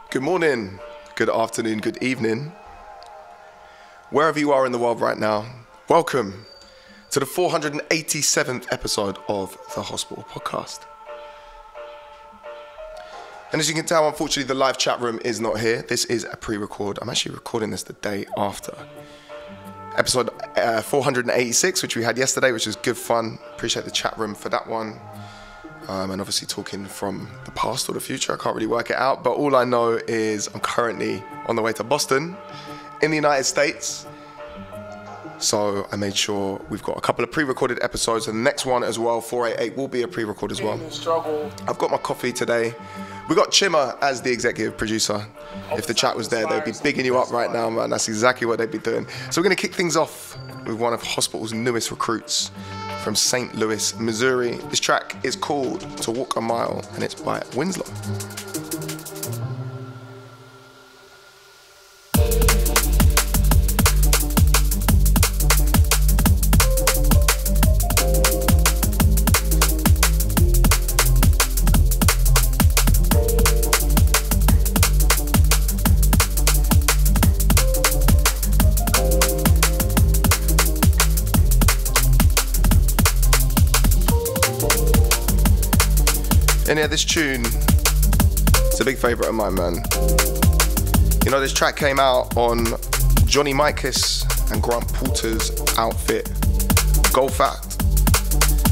Good morning, good afternoon, good evening. Wherever you are in the world right now, welcome to the 487th episode of the Hospital Podcast. And as you can tell, unfortunately, the live chat room is not here. This is a pre-record. I'm actually recording this the day after. Episode 486, which we had yesterday, which was good fun. Appreciate the chat room for that one. And obviously talking from the past or the future, I can't really work it out. But all I know is I'm currently on the way to Boston in the United States. So I made sure we've got a couple of pre-recorded episodes. And the next one as well, 488, will be a pre-record as well. I've got my coffee today. We got Chima as the executive producer. If the chat was there, they'd be bigging you up right now, man. That's exactly what they'd be doing. So we're going to kick things off with one of Hospital's newest recruits from St. Louis, Missouri. This track is called To Walk a Mile, and it's by Winslow. And yeah, this tune, it's a big favourite of mine, man. You know, this track came out on Johnny Mikas and Grant Porter's Outfit, Gold Fact.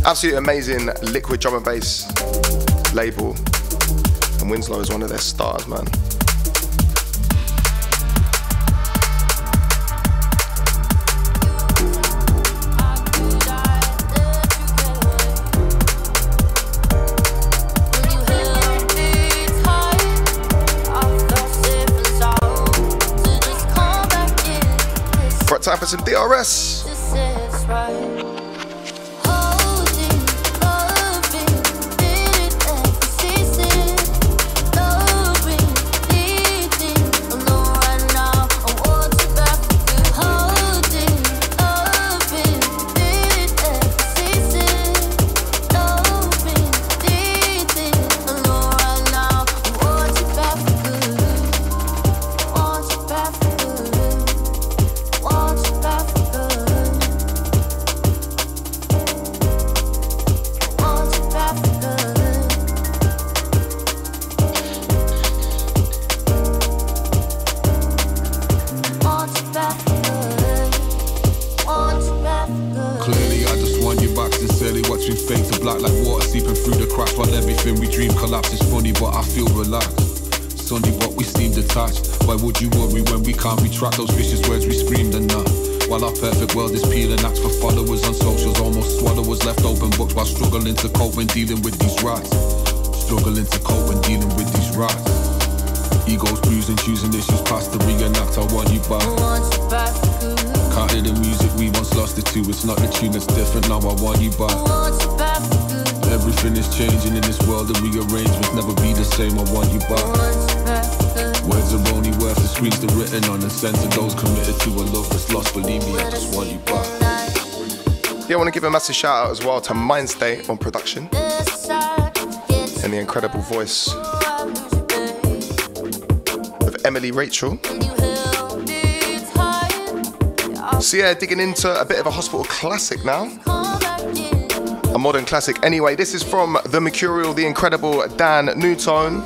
Absolutely amazing liquid drum and bass label. And Winslow is one of their stars, man. Time for some DRS. Track those vicious words we screamed enough. While our perfect world is peeling acts for followers on socials, almost swallowers left open books while struggling to cope when dealing with these rats. Struggling to cope when dealing with these rats. Egos bruising, choosing issues past to reenact. I want you back. Can't hear the music we once lost it to. It's not the tune that's different, now I want you back. Everything is changing in this world, the rearrangements never be the same. I want you back. Words are only worth the screens they're written on, and sense of those committed to a love that's lost. Believe me, I just want you back. Yeah, I want to give a massive shout out as well to Mindstate on production and the incredible voice of Emily Rachel. So yeah, digging into a bit of a Hospital classic now. A modern classic. Anyway, this is from the Mercurial, the incredible Dan Newtone,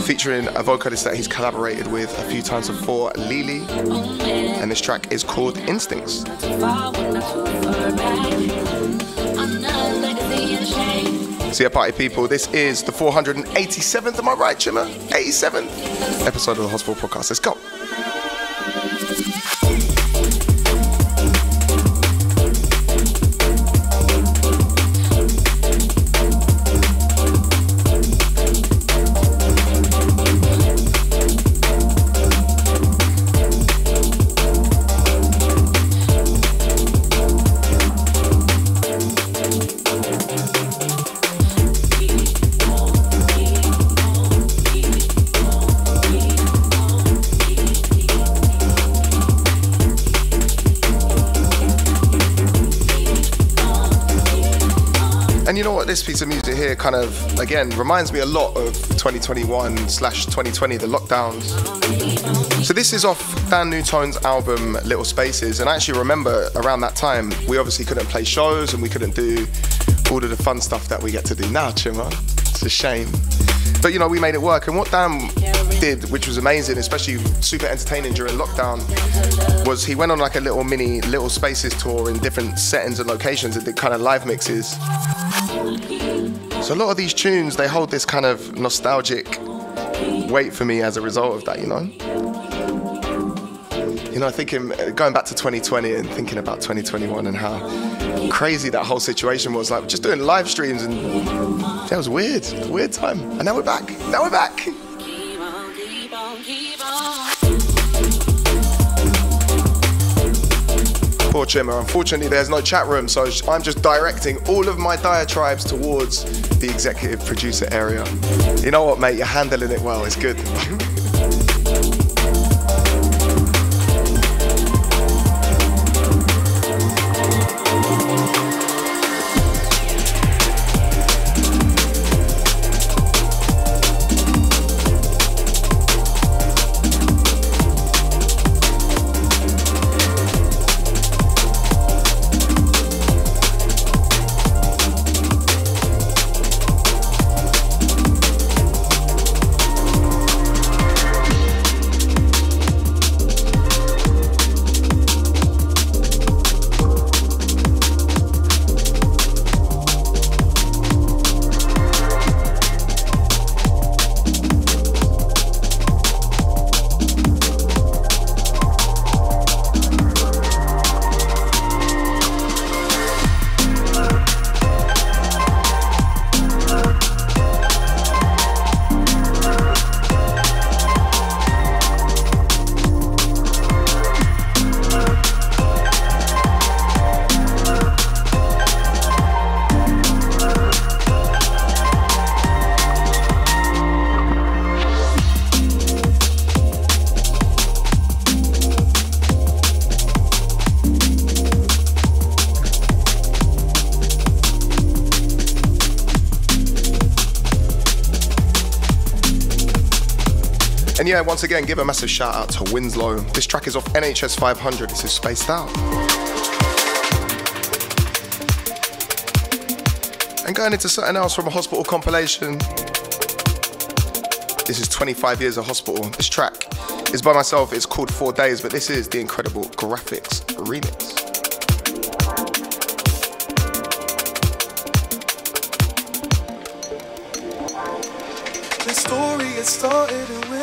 featuring a vocalist that he's collaborated with a few times before, Lily, and this track is called Instincts. So yeah, party people, this is the 487th, am I right, Chima? 87th episode of the Hospital Podcast. Let's go. you know what, this piece of music here kind of, again, reminds me a lot of 2021/2020, the lockdowns. So this is off Dan Newtone's album Little Spaces, and I actually remember around that time we obviously couldn't play shows and we couldn't do all of the fun stuff that we get to do now, Chimmer. It's a shame. But you know, we made it work, and what Dan did, which was amazing, especially super entertaining during lockdown, was he went on like a little mini Little Spaces tour in different settings and locations and did kind of live mixes. So a lot of these tunes, they hold this kind of nostalgic weight for me as a result of that, you know? You know, thinking, going back to 2020 and thinking about 2021 and how crazy that whole situation was, like just doing live streams, and that was weird, a weird time. And now we're back, now we're back. Keep on, keep on, keep on. Poor Chimmer, unfortunately there's no chat room, so I'm just directing all of my diatribes towards the executive producer area. You know what, mate, you're handling it well, it's good. And yeah, once again, give a massive shout out to Winslow. This track is off NHS 500. This is Spaced Out. And going into something else from a Hospital compilation. This is 25 Years of Hospital. This track is by myself. It's called 4 Days, but this is the incredible Graphics remix. The story, it started in winter.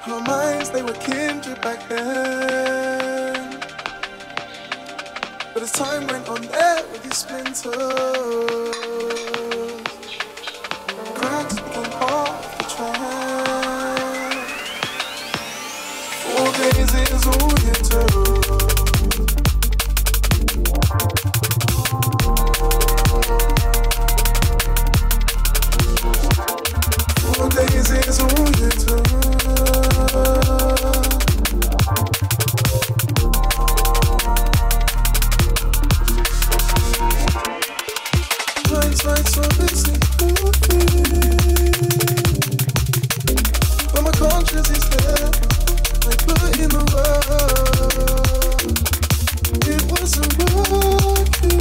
Our minds, they were kindred back then. But as time went on, there were these splinters. Cracks became part of the track. 4 days is all you took. 4 days is all you took. Nights are busy, but my conscience is there. I put in the work. It wasn't working.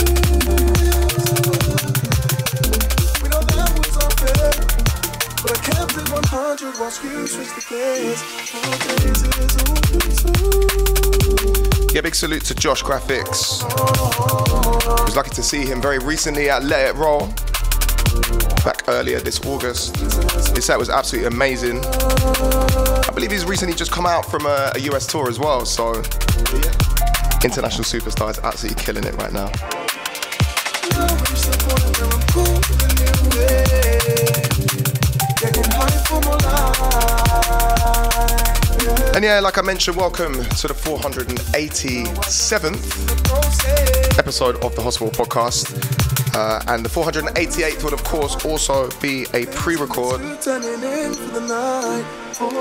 We know that was unfair, but I kept it 100 whilst you switched the gears. 4 days is all you took. Yeah, big salute to Josh Graphics. I was lucky to see him very recently at Let It Roll, back earlier this August. His set was absolutely amazing. I believe he's recently just come out from a US tour as well, so international superstar is absolutely killing it right now. And yeah, like I mentioned, welcome to the 487th episode of the Hospital podcast. And the 488th will, of course, also be a pre-record. 4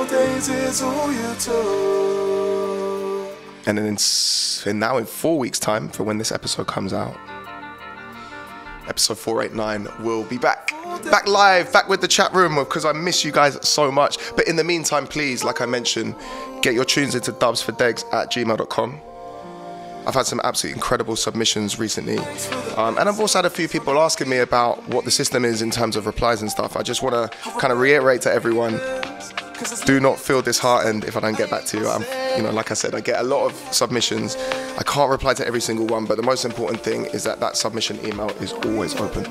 days is all you took. And then now in 4 weeks' time, for when this episode comes out, episode 489 will be back live, back with the chat room, because I miss you guys so much. But in the meantime, please, like I mentioned, get your tunes into dubsfordegs@gmail.com. I've had some absolutely incredible submissions recently, and I've also had a few people asking me about what the system is in terms of replies and stuff. I just want to kind of reiterate to everyone, do not feel disheartened if I don't get back to you. Like I said, I get a lot of submissions. I can't reply to every single one, but the most important thing is that submission email is always open.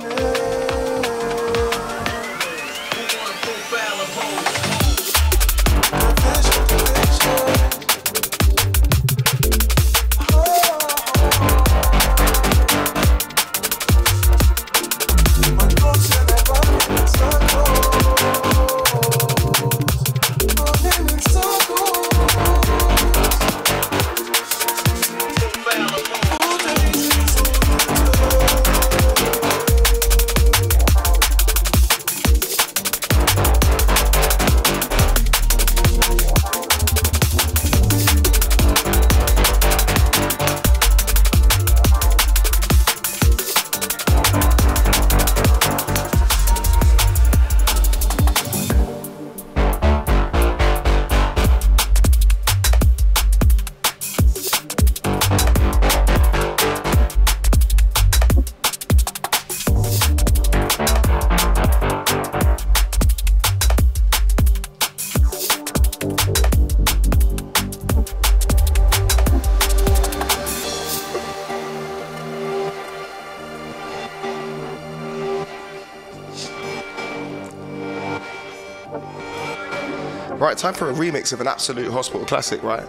Right, time for a remix of an absolute hospital classic, right?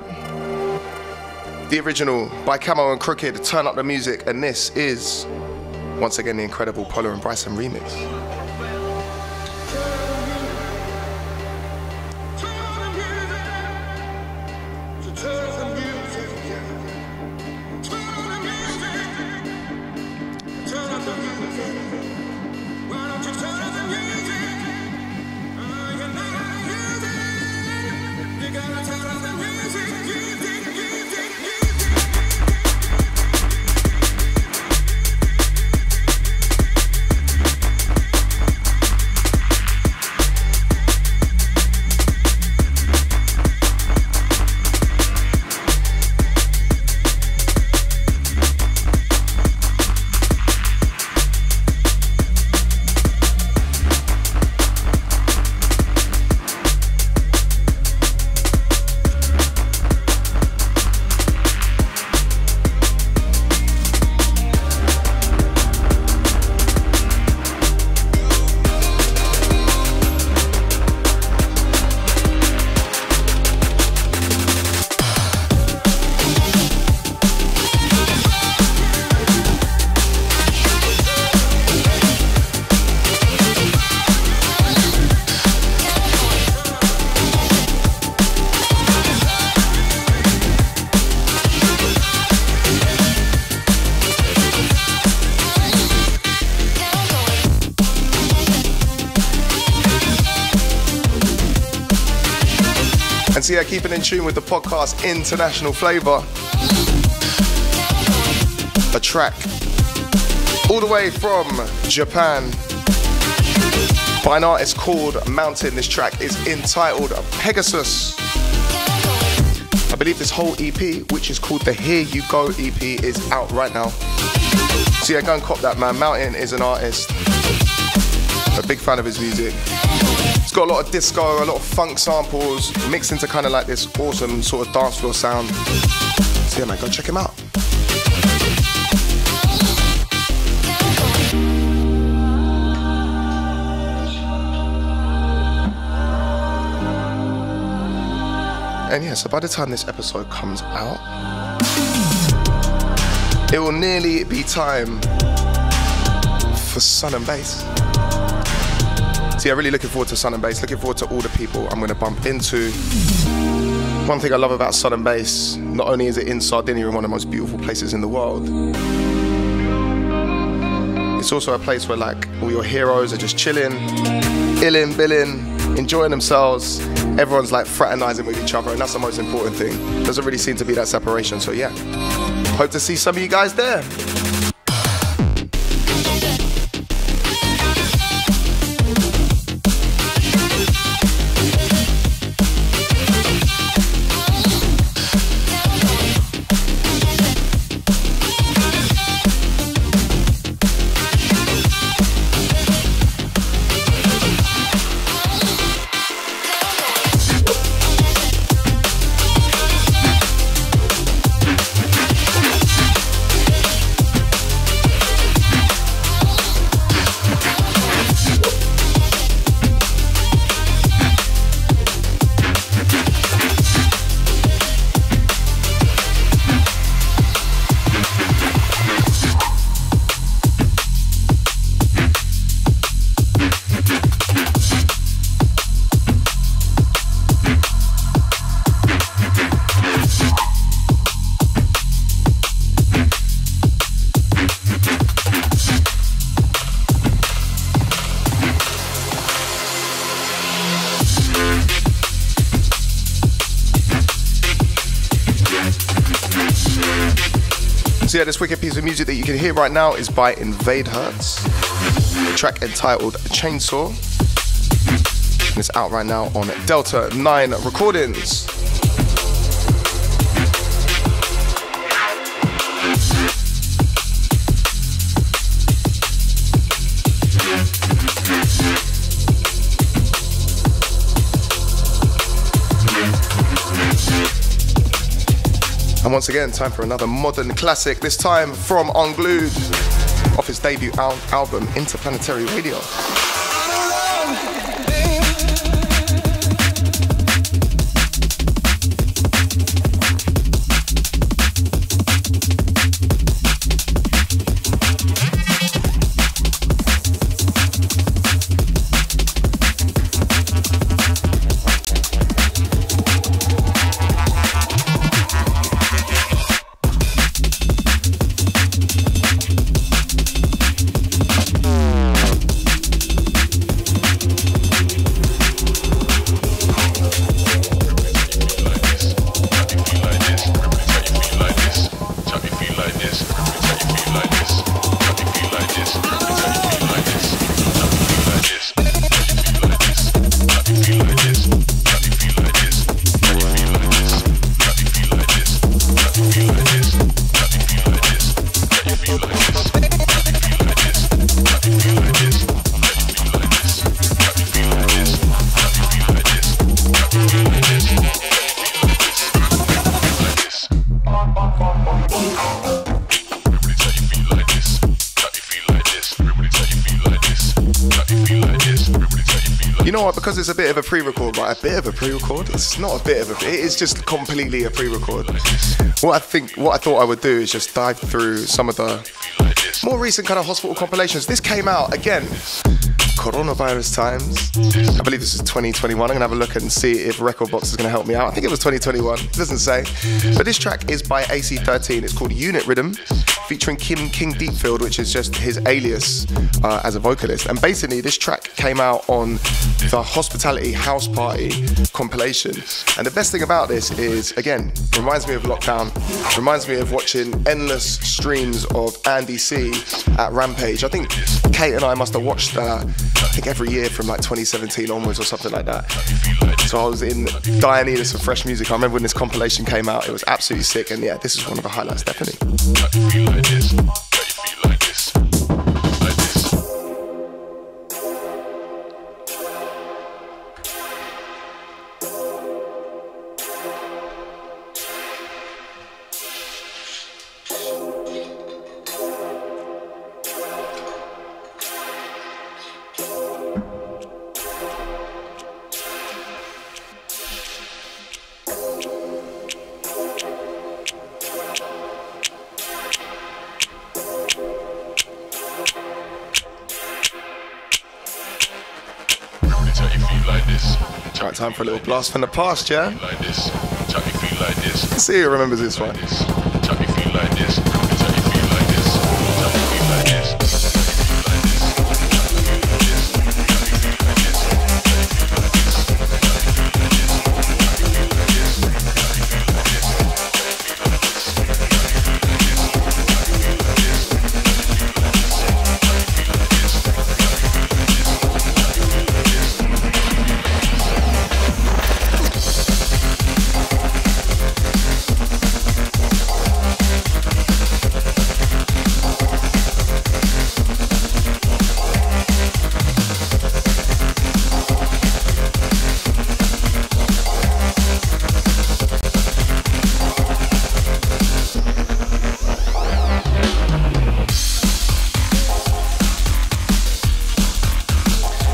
The original by Camo and Crooked, Turn Up the Music, and this is, once again, the incredible Polar and Bryson remix. And so yeah, keeping in tune with the podcast International Flavor. A track all the way from Japan by an artist called Mountain. This track is entitled Pegasus. I believe this whole EP, which is called the Here You Go EP, is out right now. So yeah, go and cop that, man. Mountain is an artist. A big fan of his music. It's got a lot of disco, a lot of funk samples, mixed into kind of like this awesome sort of dance floor sound. So yeah, man, go check him out. And yeah, so by the time this episode comes out, it will nearly be time for Sun and Bass. So yeah, really looking forward to Sun and Bass, looking forward to all the people I'm going to bump into. One thing I love about Sun and Bass, not only is it in Sardinia, one of the most beautiful places in the world, it's also a place where like all your heroes are just chilling, illin', billin', enjoying themselves, Everyone's like fraternizing with each other, and that's the most important thing. Doesn't really seem to be that separation. So yeah, hope to see some of you guys there. So yeah, this wicked piece of music that you can hear right now is by Invade Hertz. The track entitled Chainsaw. And it's out right now on Delta 9 Recordings. And once again, time for another modern classic, this time from Unglued, off his debut album, Interplanetary Radio. You know what, because it's a bit of a pre-record, right? A bit of a pre-record? It's not a bit of a, it is just completely a pre-record. What I thought I would do is just dive through some of the more recent kind of hospital compilations. This came out, again, coronavirus times. I believe this is 2021. I'm gonna have a look and see if Recordbox is gonna help me out. I think it was 2021, it doesn't say. But this track is by AC13, it's called Unit Rhythm, featuring King Deepfield, which is just his alias as a vocalist. And basically this track came out on the Hospitality House Party compilation. And the best thing about this is, again, reminds me of lockdown, reminds me of watching endless streams of Andy C at Rampage. I think Kate and I must have watched that, I think every year from like 2017 onwards or something like that. So I was in dire need of some fresh music. I remember when this compilation came out, it was absolutely sick. And yeah, this is one of the highlights, definitely. Right, time for a little blast from the past, yeah? Let's see who remembers this one.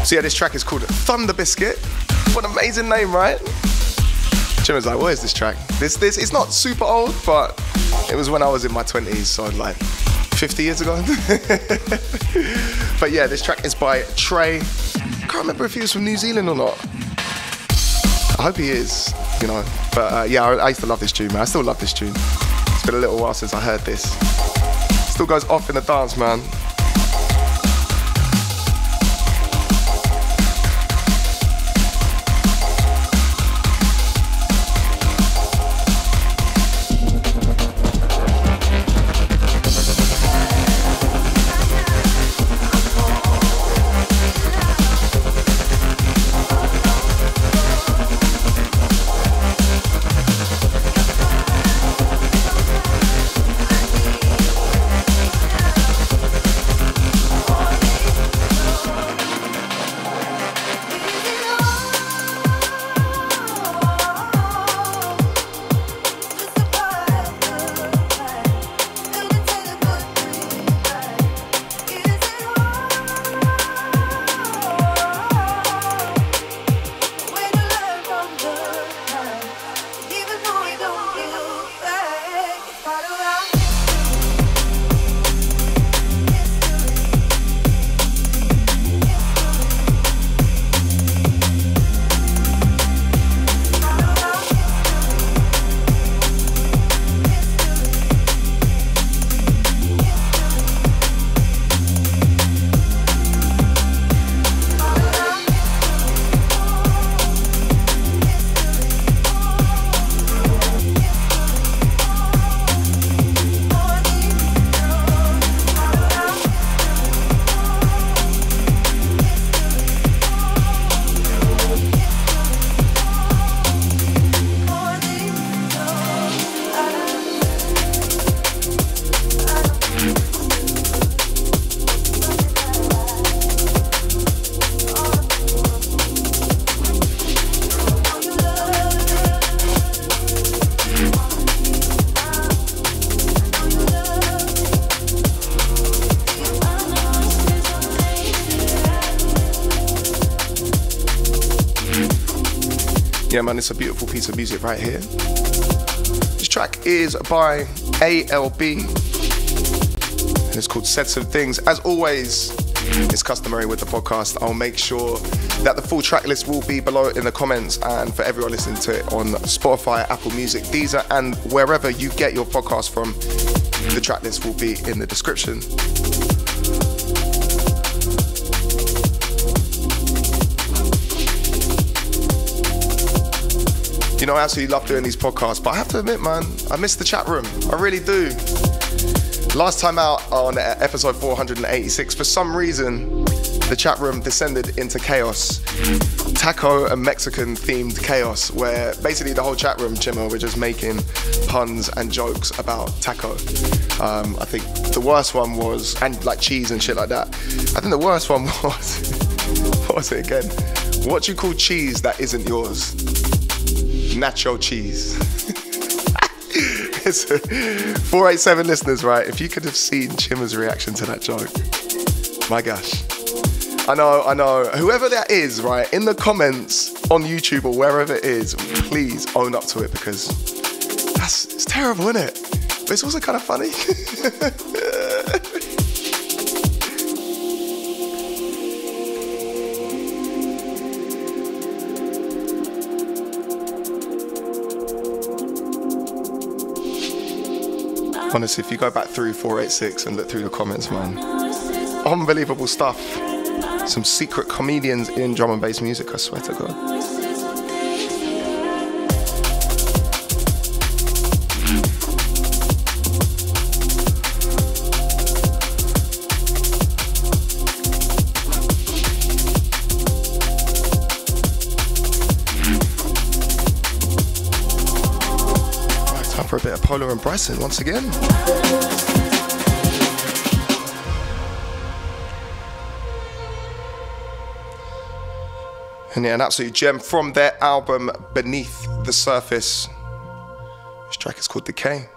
So yeah, this track is called Thunder Biscuit. What an amazing name, right? Jim was like, what is this track? This it's not super old, but it was when I was in my 20s, so like 50 years ago. But yeah, this track is by Trey. Can't remember if he was from New Zealand or not. I hope he is, you know. But yeah, I used to love this tune, man. I still love this tune. It's been a little while since I heard this. Still goes off in the dance, man. Yeah, man, it's a beautiful piece of music right here. This track is by ALB, and it's called Said Some Things. As always, it's customary with the podcast, I'll make sure that the full track list will be below in the comments, and for everyone listening to it on Spotify, Apple Music, Deezer, and wherever you get your podcast from, the track list will be in the description. You know, I absolutely love doing these podcasts, but I have to admit, man, I miss the chat room. I really do. Last time out on episode 486, for some reason, the chat room descended into chaos. Taco and Mexican themed chaos, where basically the whole chat room, Chimmer, we're just making puns and jokes about taco. I think the worst one was, and like cheese and shit like that. I think the worst one was, what was it again? What do you call cheese that isn't yours? Nacho cheese. It's 487 listeners, right? If you could have seen Chimmer's reaction to that joke, my gosh. I know. Whoever that is, right, in the comments on YouTube or wherever it is, please own up to it, because it's terrible, isn't it? But it's also kind of funny. Honestly, if you go back through 486 and look through the comments, man, unbelievable stuff. Some secret comedians in drum and bass music, I swear to God. Right, time for a bit of Polo and Bryson once again. And yeah, an absolute gem from their album Beneath the Surface. This track is called Decay.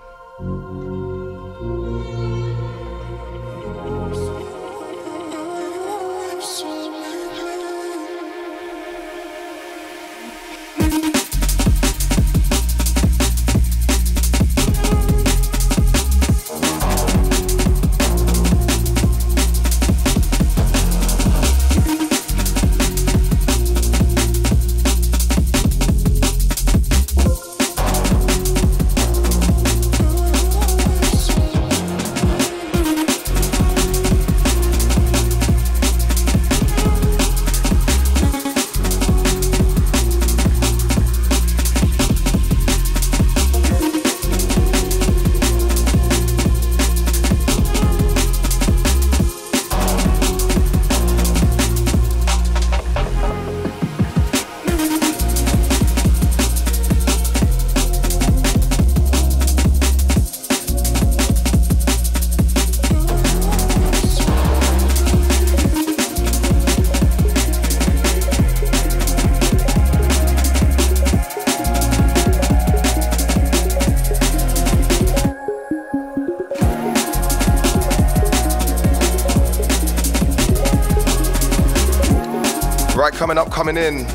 Right, coming in.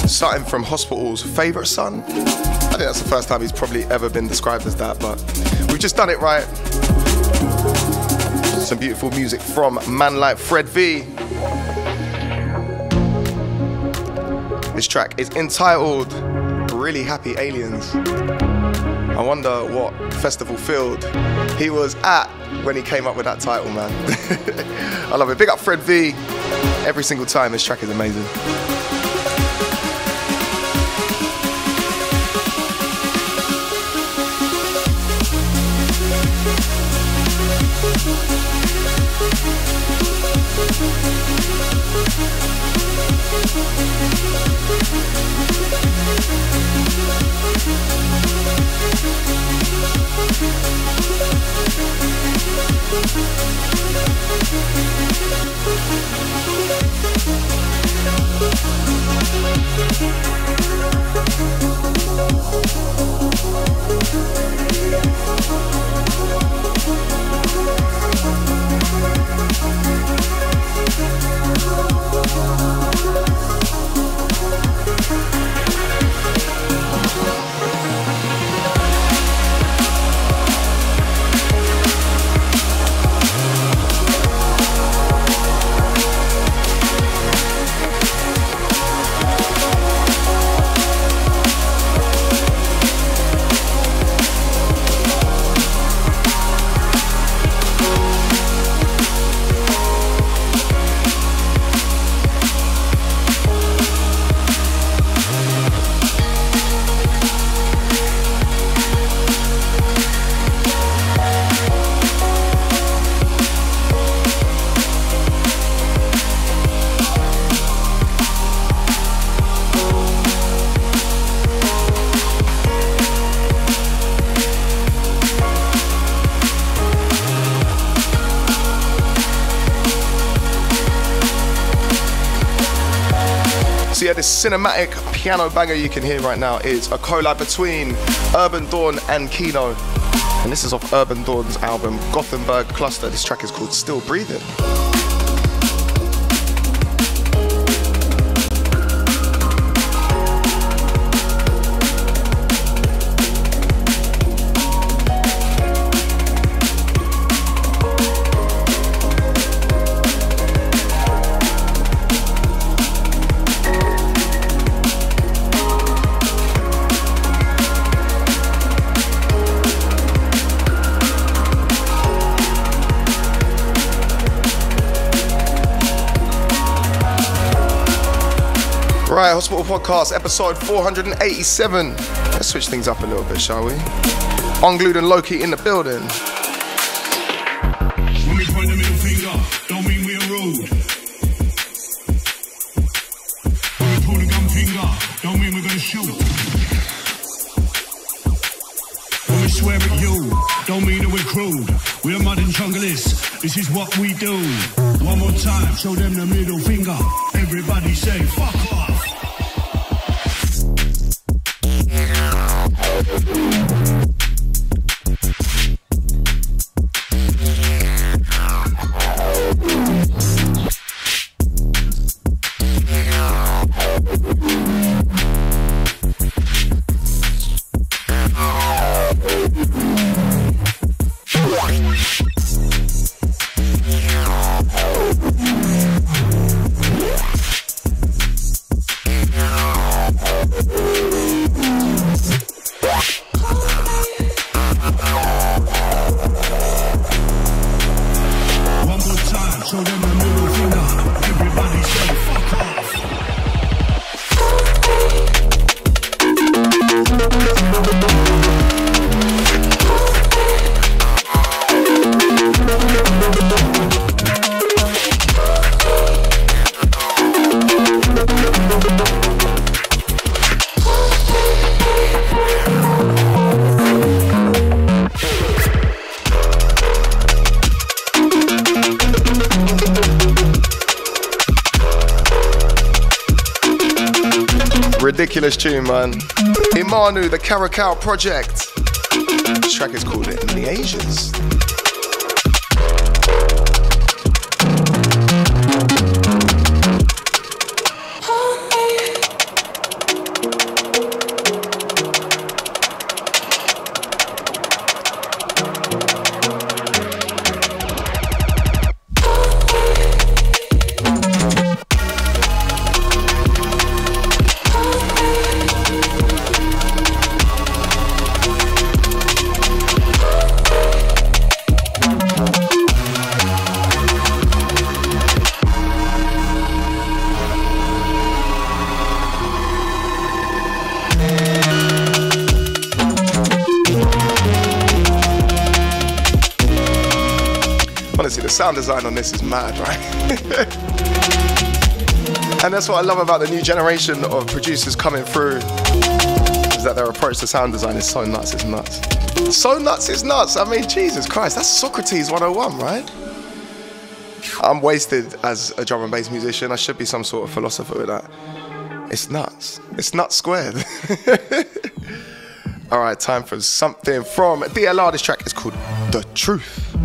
Starting from Hospital's favourite son. I think that's the first time he's probably ever been described as that, but we've just done it right. Some beautiful music from man like Fred V. This track is entitled Really Happy Aliens. I wonder what festival field he was at when he came up with that title, man. I love it. Big up Fred V. Every single time, this track is amazing. Yeah, this cinematic piano banger you can hear right now is a collab between Urban Dawn and Kino. And this is off Urban Dawn's album Gothenburg Cluster. This track is called Still Breathing. Right, Hospital Podcast, episode 487. Let's switch things up a little bit, shall we? Unglued and Loki in the building. When we point the middle finger, don't mean we are rude. When we pull the gun finger, don't mean we're gonna shoot. When we swear at you, don't mean that we're crude. We're modern jungleists, this is what we do. One more time, show them the middle finger. Everybody say, fuck off. Ridiculous tune, man. Imanu, the Karakau Project. This track is called In the Asians. sound design on this is mad, right? And that's what I love about the new generation of producers coming through, is that their approach to sound design is so nuts, it's nuts. So nuts, it's nuts. I mean, Jesus Christ, that's Socrates 101, right? I'm wasted as a drum and bass musician. I should be some sort of philosopher with that. It's nuts. It's nuts squared. All right, time for something from DLR. This track is called The Truth.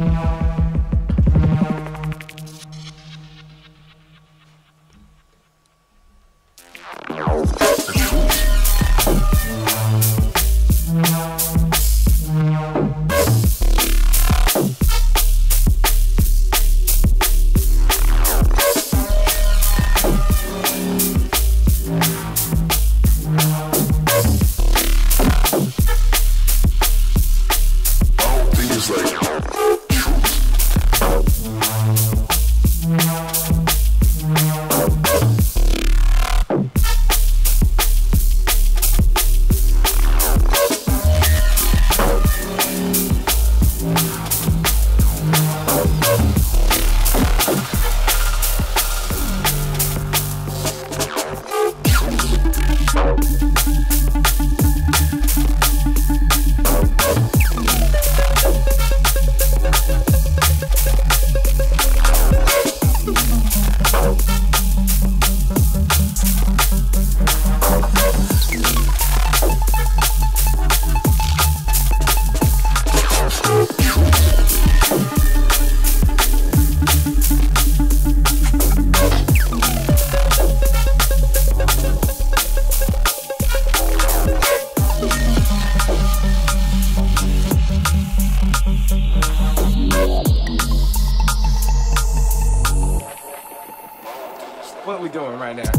What are we doing right now?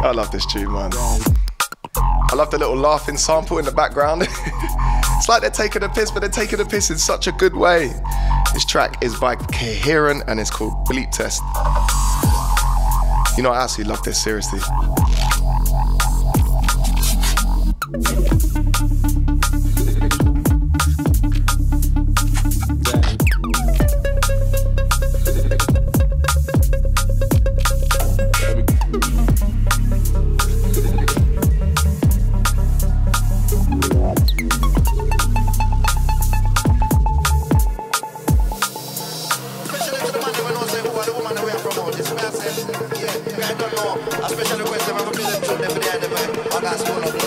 I love this tune, man. I love the little laughing sample in the background. It's like they're taking a piss, but they're taking a piss in such a good way. This track is by Coherent and it's called Bleep Test. You know, I absolutely love this, seriously.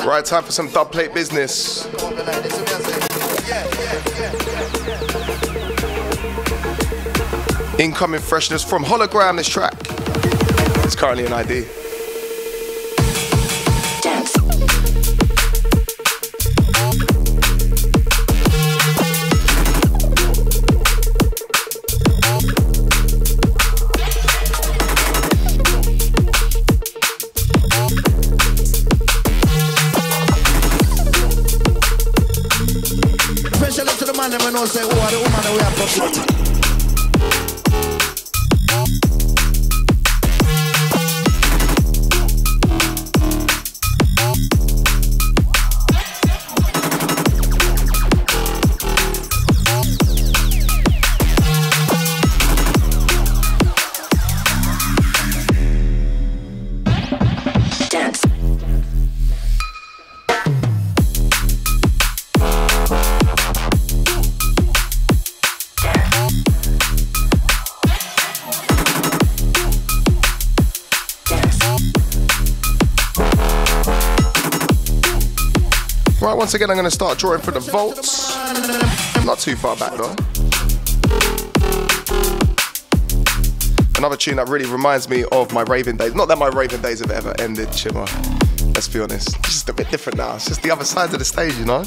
Right, time for some dub plate business. Incoming freshness from Hologram. This track is currently an ID. Say, oh, the woman we are Right, once again, I'm going to start drawing for the volts. Not too far back though. Another tune that really reminds me of my raving days. Not that my raving days have ever ended, Shimmer. Let's be honest. It's just a bit different now. It's just the other side of the stage, you know?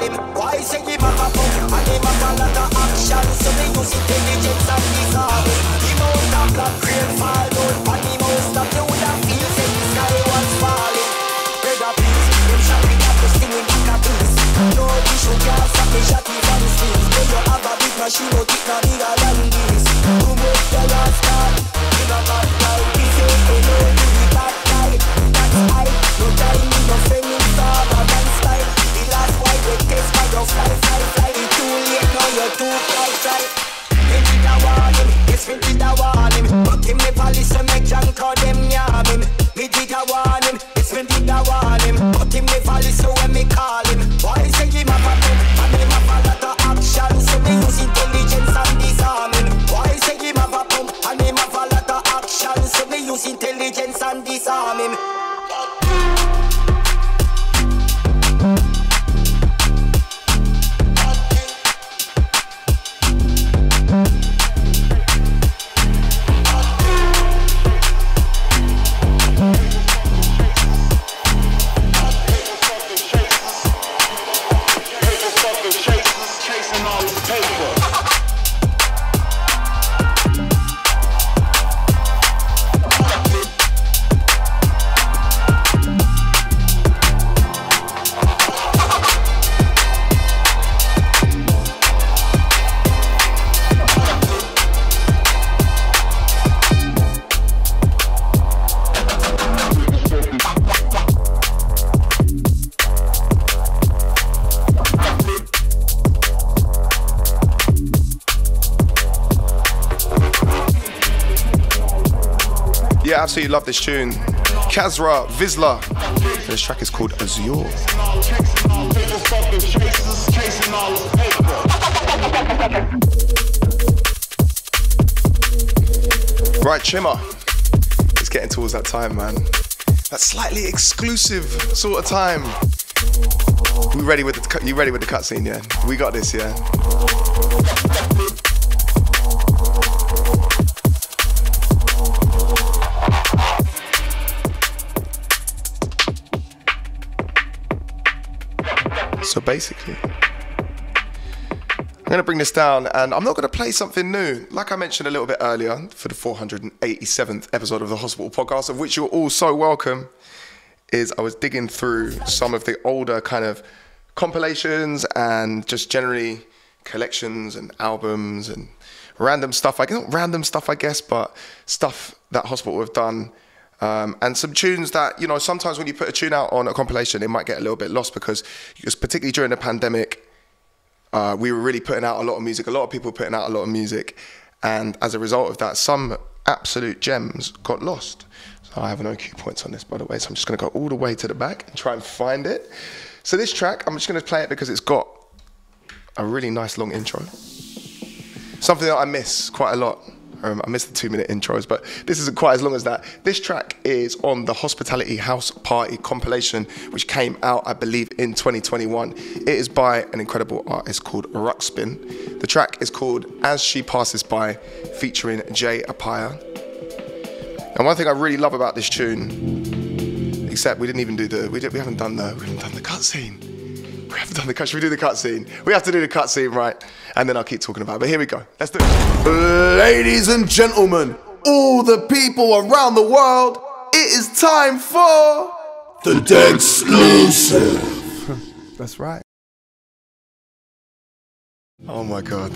him. Why say him have a pump and him have a lot of action? So me use intelligence and disarm him. Him out of black rain fall down, and him out of the wood and feel say the sky was falling. Brother please, him shot me up to sting him back a piece. No issue can't stop me shot him from the streets. When you have a big machine, but it not bigger than this. Who make the last start? In a bad guy, this ain't a no to the bad guy. That's I, no time me no friend in Starbuck and style. The last white they taste by your fly. It's too late now, you're too fly. Him did a warn him, yes me did a warn him. But him never listen, make junk call them yam him. Me did a warn him, yes me did a warn him. But him never listen when me call him. Why say him have a pump and him have a lot of action? So me use intelligence and disarm him. Why say him have a pump and him have a lot of action? So me use intelligence and disarm him. Yeah, absolutely love this tune. Kazra, Vizsla. This track is called Azure. Right, Chimmer. It's getting towards that time, man. That slightly exclusive sort of time. You ready with the cutscene, yeah? We got this, yeah? So basically, I'm going to bring this down and I'm not going to play something new. Like I mentioned a little bit earlier for the 487th episode of the Hospital Podcast, of which you're all so welcome, is I was digging through some of the older kind of compilations and just generally collections and albums and random stuff. Not random stuff, I guess, but stuff that Hospital have done. And some tunes that, you know, sometimes when you put a tune out on a compilation, it might get a little bit lost because particularly during the pandemic, we were really putting out a lot of music. A lot of people putting out a lot of music. And as a result of that, some absolute gems got lost. So I have no cue points on this, by the way. So I'm just going to go all the way to the back and try and find it. So this track, I'm just going to play it because it's got a really nice long intro. Something that I miss quite a lot. I missed the 2-minute intros, but this isn't quite as long as that. This track is on the Hospitality House Party compilation, which came out, I believe, in 2021. It is by an incredible artist called Ruckspin. The track is called As She Passes By, featuring Jay Appiah. And one thing I really love about this tune, except we haven't done the cutscene. We haven't done the cut. Should we do the cutscene? We have to do the cutscene, right? And then I'll keep talking about it. But here we go. Let's do it. Ladies and gentlemen, all the people around the world, it is time for the Degs exclusive. That's right. Oh my God.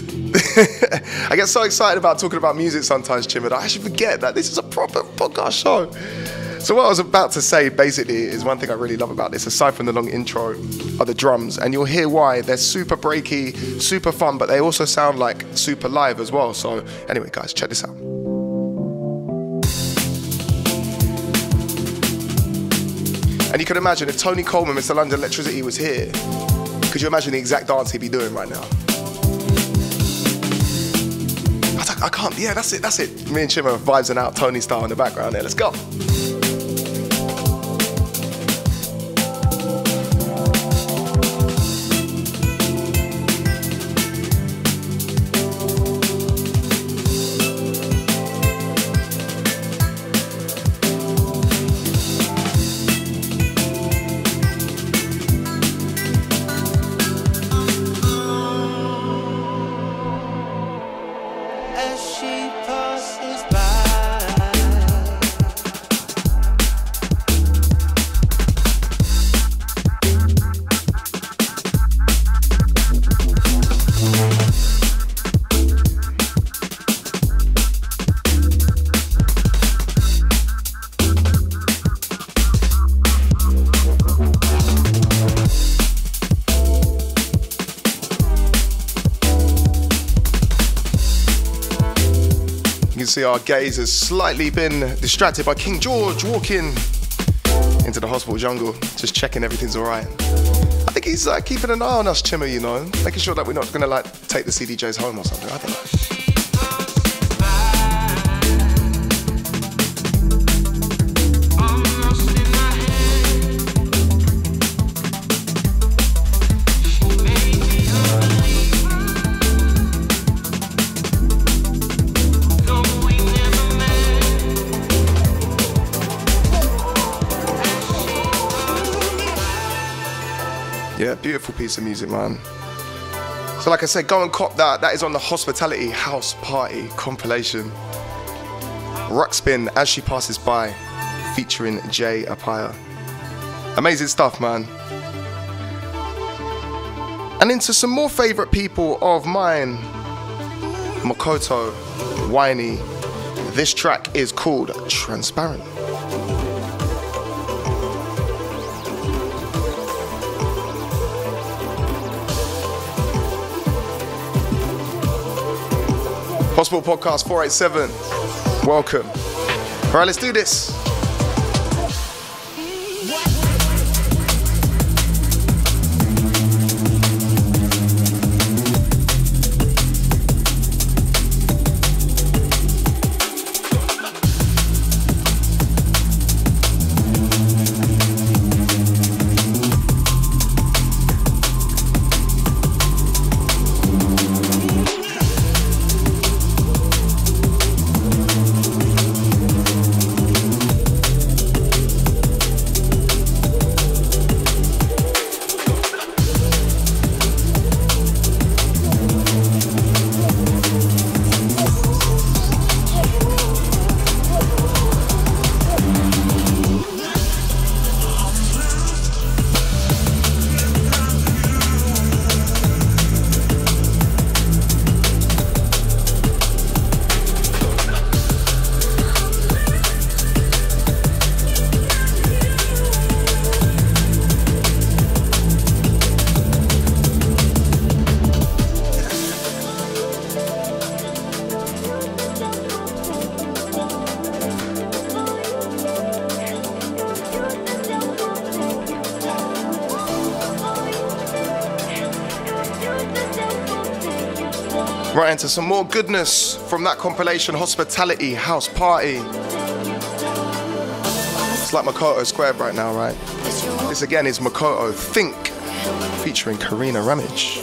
I get so excited about talking about music sometimes, Chim, and I actually forget that this is a proper podcast show. So what I was about to say basically is one thing I really love about this, aside from the long intro, are the drums. And you'll hear why. They're super breaky, super fun, but they also sound like super live as well. So anyway, guys, check this out. And you can imagine if Tony Coleman, Mr. London Electricity was here, could you imagine the exact dance he'd be doing right now? I can't, yeah, that's it. Me and Chim are vibing out Tony style in the background there. Let's go. See, our gaze has slightly been distracted by King George walking into the hospital jungle, just checking everything's all right. I think he's keeping an eye on us, Chimmer, you know, making sure that we're not gonna like take the CDJs home or something. I don't know. Yeah, beautiful piece of music, man. So like I said, go and cop that. That is on the Hospitality House Party compilation. Ruckspin As She Passes By, featuring Jay Apaya. Amazing stuff, man. And into some more favourite people of mine. Makoto, Whiny. This track is called Transparent. Hospital Podcast 487. Welcome. All right, let's do this. Right into some more goodness from that compilation, Hospitality House Party. It's like Makoto Squared right now, right? This again is Makoto Think, featuring Karina Ramage.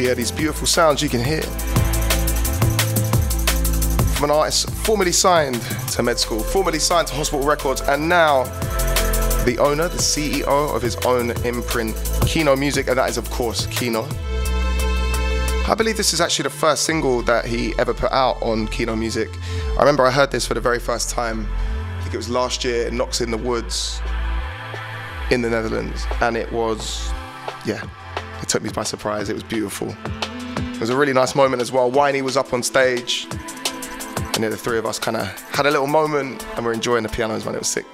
Yeah, these beautiful sounds you can hear from an artist formerly signed to Med School, formerly signed to Hospital Records, and now the owner, the CEO of his own imprint, Kino Music, and that is of course Kino. I believe this is actually the first single that he ever put out on Kino Music. I remember I heard this for the very first time, I think it was last year, in Knocks in the Woods in the Netherlands. And it was, yeah, it took me by surprise. It was beautiful. It was a really nice moment as well. Winey was up on stage, and the three of us kind of had a little moment, and we're enjoying the pianos, man. It was sick.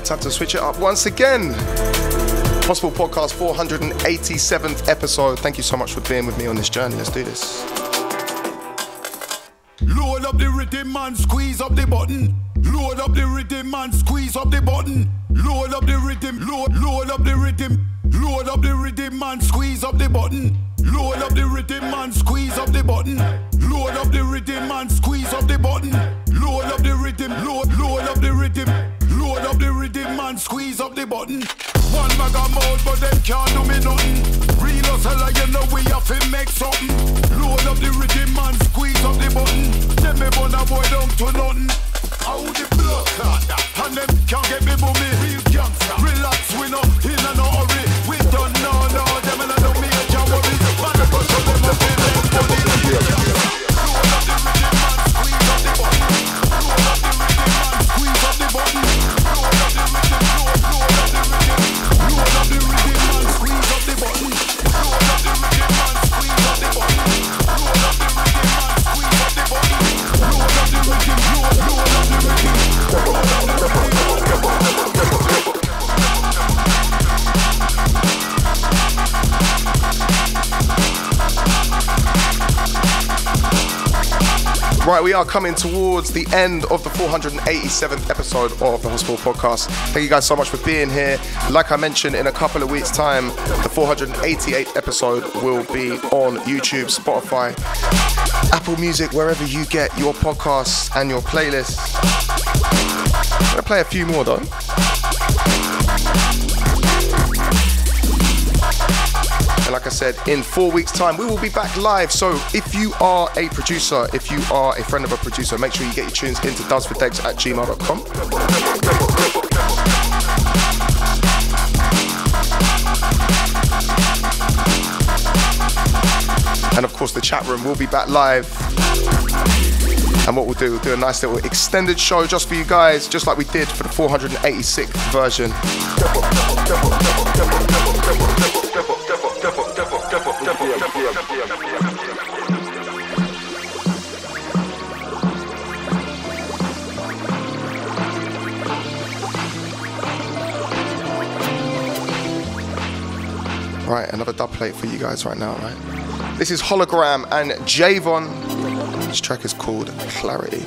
Time to switch it up once again. Possible Podcast 487th episode. Thank you so much for being with me on this journey. Let's do this. Load up the rhythm and squeeze up the button. Load up the rhythm and squeeze up the button. Load up the rhythm, load up the rhythm. Load up the rhythm and squeeze up the button. Load up the rhythm and squeeze up the button. Load up the rhythm and squeeze up the button. Load up the rhythm, load up the rhythm. Load up the rhythm and squeeze up the button. One bag of mouth, but them can't do me nothing. Real hustle, you know we have to make something. Load up the rhythm and squeeze up the button. Them me burn a boy down to nothing. How the blood clot that, and them can't get me boomy. Real gangster, relax, we no in a no hurry. We don't know, no, them and I don't make a worry. Man, I push up them up in them body. Load up the rhythm and squeeze up the button. Load up the rhythm and squeeze up the button. Right, we are coming towards the end of the 487th episode of the Hospital Podcast. Thank you guys so much for being here. Like I mentioned, in a couple of weeks' time, the 488th episode will be on YouTube, Spotify, Apple Music, wherever you get your podcasts and your playlists. I'm going to play a few more though. And like I said, in 4 weeks' time, we will be back live. So if you are a producer, if you are a friend of a producer, make sure you get your tunes into doesfordegs@gmail.com. And of course, the chat room will be back live. And what we'll do a nice little extended show just for you guys, just like we did for the 486th version. Right, another dub plate for you guys right now, right? This is Hologram and Javon. This track is called Clarity.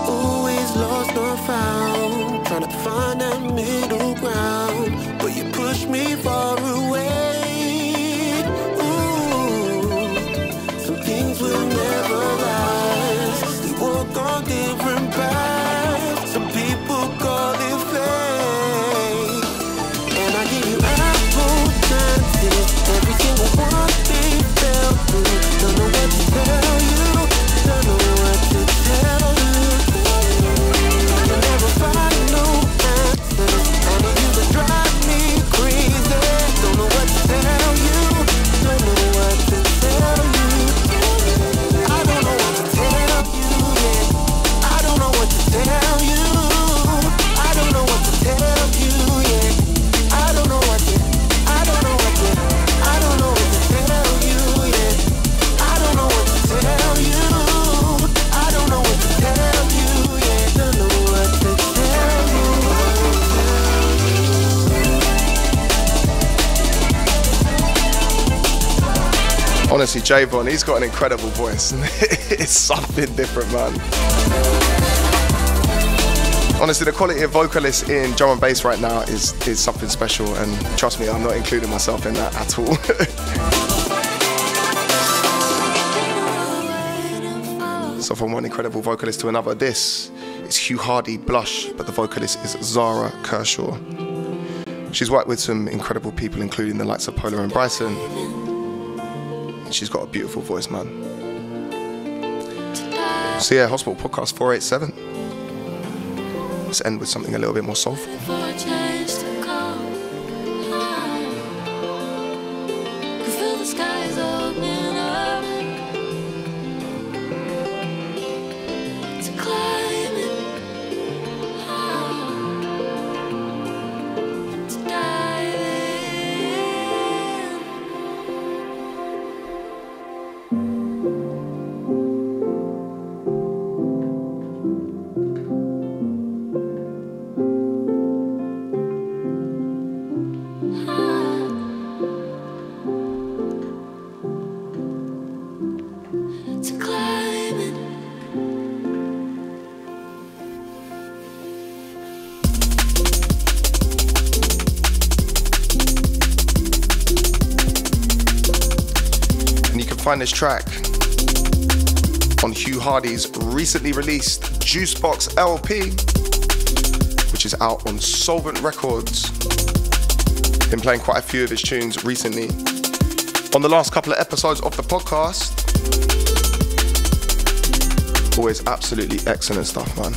Always lost or found, trying to find that middle ground, but you push me far away. Ooh, some things will never last. We walk on different paths. Some people call it fate, and I give you apple chances. Every single one they fell through. Don't know what to tell you. Don't know what to tell you. You'll never find no answers, and it used to drive me crazy. Don't know what to tell you. Don't know what to tell you. I don't know what to tell you. Yeah. I don't know what to tell you. I don't know what to tell you. Yeah. I don't know what to. I don't know what to. I don't know what to tell you. Yeah. I don't know what to tell you. I don't know what to tell you. Yeah. Don't know what to tell you. Honestly, Javon, he's got an incredible voice. It's something different, man. Honestly, the quality of vocalists in drum and bass right now is something special, and trust me, I'm not including myself in that at all. So from one incredible vocalist to another, this is Hugh Hardy, Blush, but the vocalist is Zara Kershaw. She's worked with some incredible people, including the likes of Polar and Bryson. And she's got a beautiful voice, man. So yeah, Hospital Podcast 487. Let's end with something a little bit more soulful. Find this track on Hugh Hardy's recently released Juicebox LP, which is out on Solvent Records. Been playing quite a few of his tunes recently on the last couple of episodes of the podcast. Always absolutely excellent stuff, man.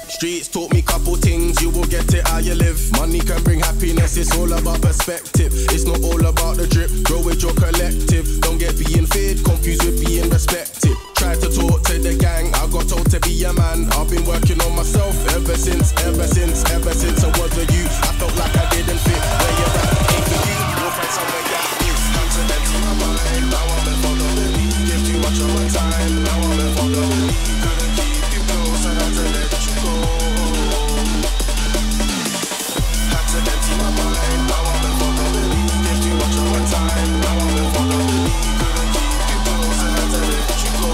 Streets taught me couple things, you will get it how you live. Money can bring happiness, it's all about perspective. It's not all about the drip, grow with your collective. Don't get being feared, confused with being respected. Try to talk to the gang, I got told to be a man. I've been working on myself ever since I was with you. I felt like I didn't fit where you're at, ain't for you. You'll find somewhere that is. Time to empty my mind, now I'm in for the belief. Give too much of my time, now I'm in for the belief. Couldn't keep you close, I had to let you go. Had to empty my mind, now I'm in for the belief. Give too much of my time, now I'm in for the belief. Couldn't keep you close, I had to let you go.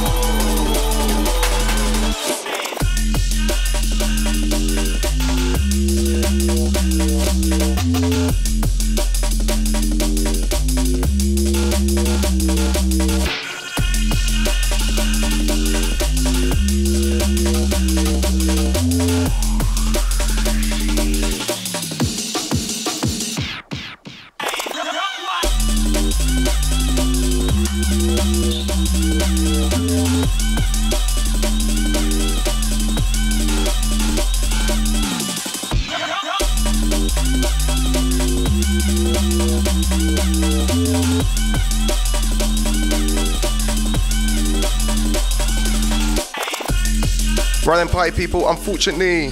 Right then, party people, unfortunately,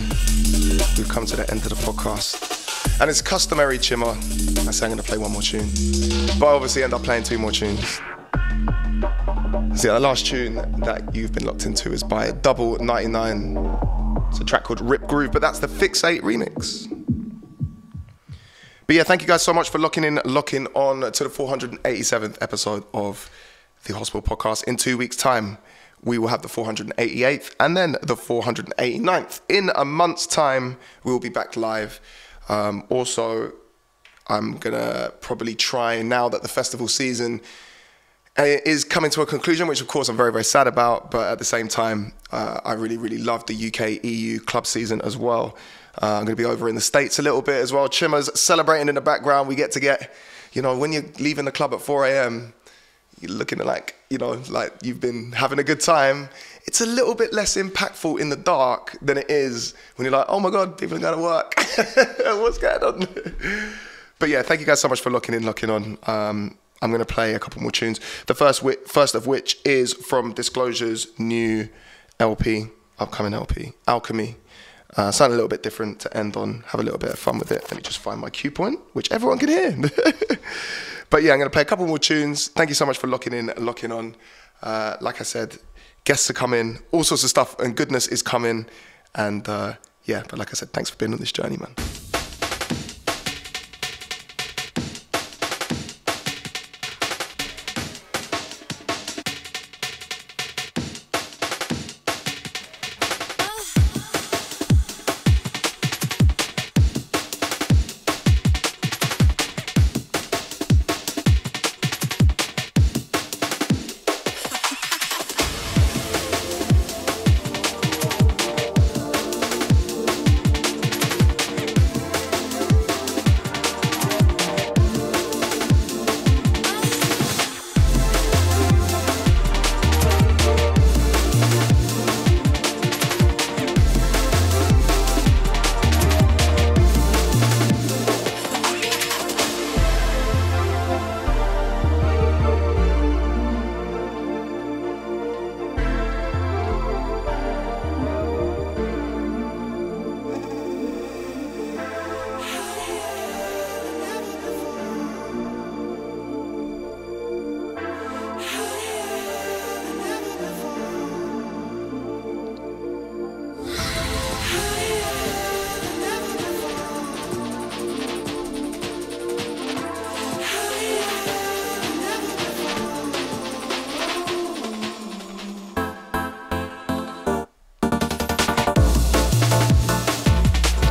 we've come to the end of the podcast. And it's customary, Chimmer, I say I'm going to play one more tune. But I obviously end up playing two more tunes. See, the last tune that you've been locked into is by Double 99. It's a track called Rip Groove, but that's the Fixate remix. But yeah, thank you guys so much for locking on to the 487th episode of the Hospital Podcast. In 2 weeks' time, we will have the 488th and then the 489th. In a month's time, we will be back live. Also, I'm going to probably try, now that the festival season is coming to a conclusion, which of course I'm very, very sad about. But at the same time, I really, really love the UK EU club season as well. I'm going to be over in the States a little bit as well. Chimmer's celebrating in the background. We get, you know, when you're leaving the club at 4 a.m., you're looking like, you know, like you've been having a good time. It's a little bit less impactful in the dark than it is when you're like, oh my God, people are going to work. What's going on? But yeah, thank you guys so much for locking in, locking on. I'm going to play a couple more tunes. The first of which is from Disclosure's new LP, upcoming LP, Alchemy. Something a little bit different to end on, have a little bit of fun with it. Let me just find my cue point, which everyone can hear. But yeah, I'm going to play a couple more tunes. Thank you so much for locking in and locking on. Like I said, guests are coming, all sorts of stuff and goodness is coming. And yeah, but like I said, thanks for being on this journey, man.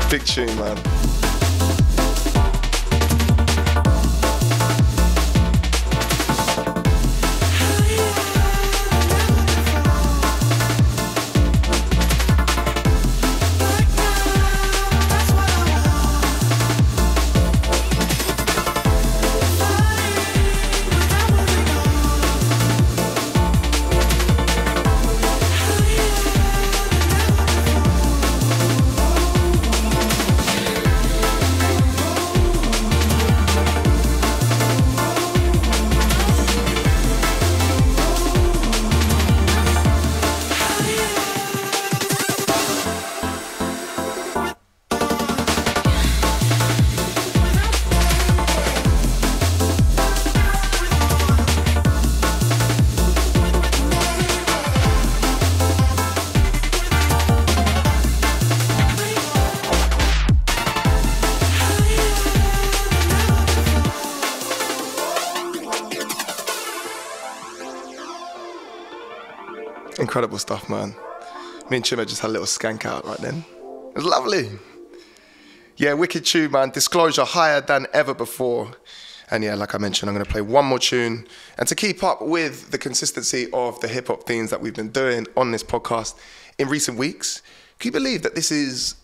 Big tune, man. Incredible stuff, man. Me and Chimmer just had a little skank out right then. It was lovely. Yeah, wicked tune, man. Disclosure higher than ever before. And yeah, like I mentioned, I'm going to play one more tune. And to keep up with the consistency of the hip-hop themes that we've been doing on this podcast in recent weeks, can you believe that this is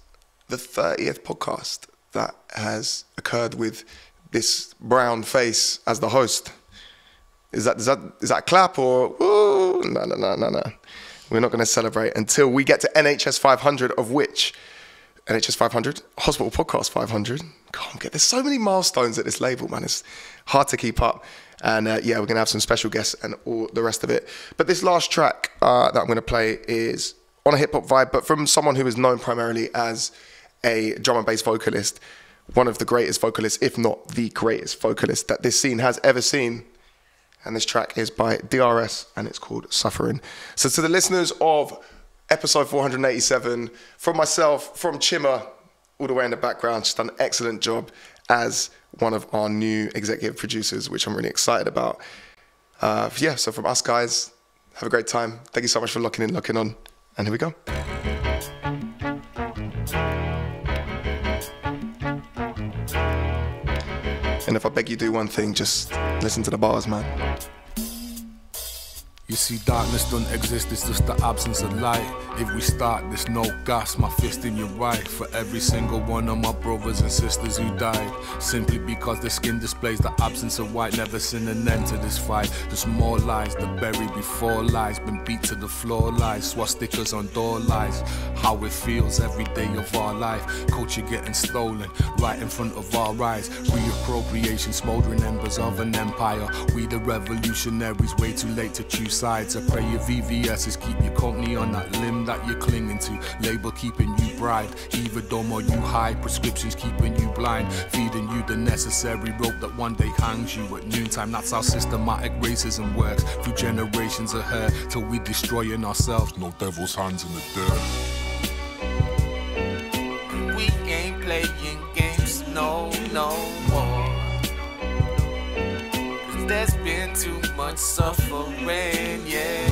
the 30th podcast that has occurred with this brown face as the host? Is that a clap or woo? No. We're not going to celebrate until we get to NHS 500, of which NHS 500, Hospital Podcast 500. God, there's so many milestones at this label, man. It's hard to keep up. And yeah, we're going to have some special guests and all the rest of it. But this last track that I'm going to play is on a hip hop vibe, but from someone who is known primarily as a drum and bass vocalist, one of the greatest vocalists, if not the greatest vocalist that this scene has ever seen. And this track is by DRS and it's called Suffering. So to the listeners of episode 487, from myself, from Chimmer, all the way in the background, she's done an excellent job as one of our new executive producers, which I'm really excited about. Yeah, so from us guys, have a great time. Thank you so much for locking in, locking on. And here we go. And if I beg you do one thing, just listen to the bars, man. You see, darkness don't exist, it's just the absence of light. If we start, there's no gas, my fist in your right. For every single one of my brothers and sisters who died, simply because their skin displays the absence of white. Never seen an end to this fight. There's more lies, the buried before lies. Been beat to the floor lies, swastikas on door lies. How it feels every day of our life. Culture getting stolen, right in front of our eyes. Reappropriation, smoldering embers of an empire. We the revolutionaries, way too late to choose sides. I pray your VVS's keep you company on that limb that you're clinging to. Label keeping you bribed, either dumb or you hide. Prescriptions keeping you blind, feeding you the necessary rope that one day hangs you at noontime. That's how systematic racism works, through generations of hurt, till we destroying ourselves. No devil's hands in the dirt. We ain't playing games no more. 'Cause there's been too much suffering, yeah.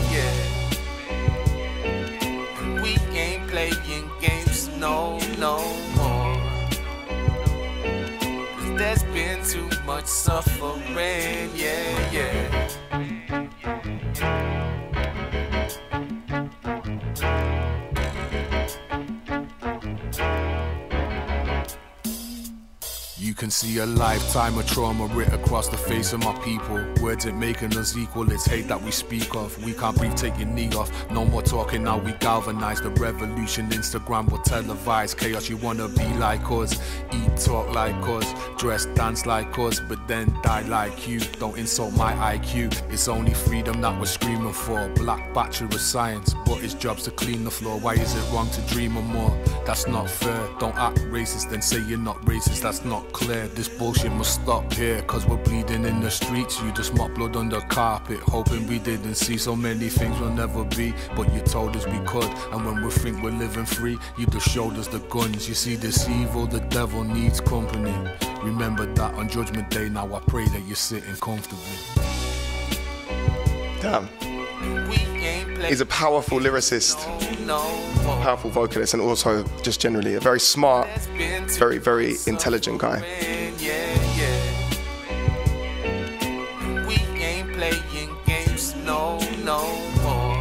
And we ain't playing games no more. 'Cause there's been too much suffering, yeah. You can see a lifetime of trauma writ across the face of my people. Words ain't making us equal, it's hate that we speak of. We can't breathe, take your knee off. No more talking, now we galvanize. The revolution, Instagram will televise. Chaos, you wanna be like us. Eat, talk like us. Dress, dance like us, but then die like you. Don't insult my IQ. It's only freedom that we're screaming for. Black Bachelor of Science, but his job's to clean the floor. Why is it wrong to dream of more? That's not fair. Don't act racist, then say you're not racist. That's not clear. This bullshit must stop here, 'cause we're bleeding in the streets. You just mop blood under carpet, hoping we didn't see. So many things will never be, but you told us we could. And when we think we're living free, you just showed us the guns. You see this evil, the devil needs company. Remember that on Judgment Day. Now I pray that you're sitting comfortably. Damn. He's a powerful lyricist, powerful vocalist, and also just generally a very smart, very, very intelligent guy. We ain't playing games no more.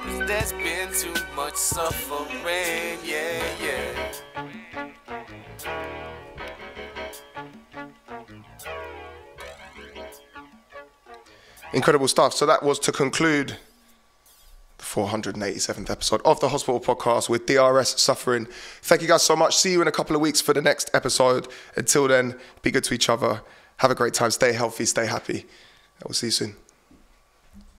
'Cause there's been too much suffering, yeah. Incredible stuff. So that was to conclude the 487th episode of the Hospital Podcast with DRS Suffering. Thank you guys so much. See you in a couple of weeks for the next episode. Until then, be good to each other. Have a great time. Stay healthy. Stay happy. I will see you soon.